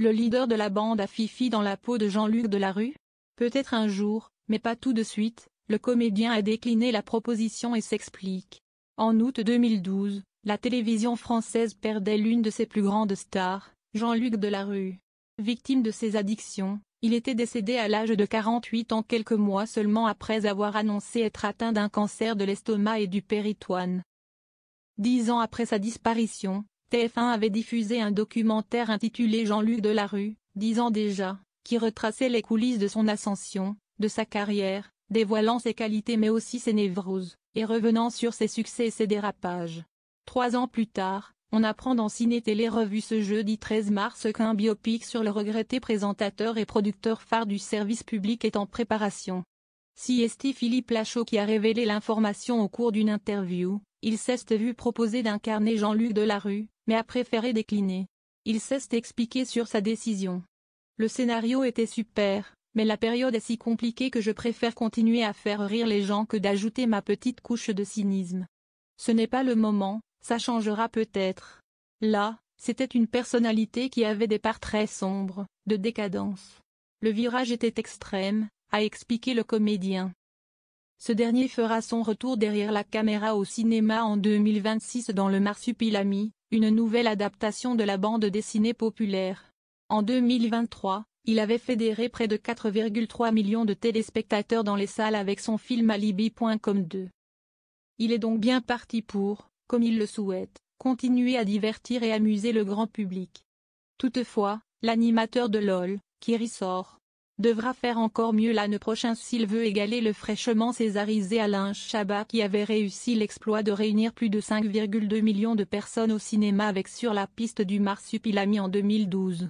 le leader de la bande à Fifi dans la peau de Jean-Luc Delarue? Peut-être un jour, mais pas tout de suite, le comédien a décliné la proposition et s'explique. En août 2012, la télévision française perdait l'une de ses plus grandes stars, Jean-Luc Delarue. Victime de ses addictions, il était décédé à l'âge de 48 ans quelques mois seulement après avoir annoncé être atteint d'un cancer de l'estomac et du péritoine. 10 ans après sa disparition, TF1 avait diffusé un documentaire intitulé Jean-Luc Delarue, 10 ans déjà, qui retraçait les coulisses de son ascension, de sa carrière, dévoilant ses qualités mais aussi ses névroses, et revenant sur ses succès et ses dérapages. 3 ans plus tard, on apprend dans Ciné Télé Revue ce jeudi 13 mars qu'un biopic sur le regretté présentateur et producteur phare du service public est en préparation. Si est Philippe Lachaud qui a révélé l'information au cours d'une interview, il s'est vu proposer d'incarner Jean-Luc Delarue, mais a préféré décliner. Il s'est expliqué sur sa décision. Le scénario était super, mais la période est si compliquée que je préfère continuer à faire rire les gens que d'ajouter ma petite couche de cynisme. Ce n'est pas le moment, ça changera peut-être. Là, c'était une personnalité qui avait des parts très sombres, de décadence. Le virage était extrême, a expliqué le comédien. Ce dernier fera son retour derrière la caméra au cinéma en 2026 dans Le Marsupilami, une nouvelle adaptation de la bande dessinée populaire. En 2023, il avait fédéré près de 4,3 millions de téléspectateurs dans les salles avec son film Alibi.com 2. Il est donc bien parti pour, comme il le souhaite, continuer à divertir et amuser le grand public. Toutefois, l'animateur de LOL, qui ressort, devra faire encore mieux l'année prochaine s'il veut égaler le fraîchement césarisé Alain Chabat qui avait réussi l'exploit de réunir plus de 5,2 millions de personnes au cinéma avec Sur la piste du Marsupilami en 2012.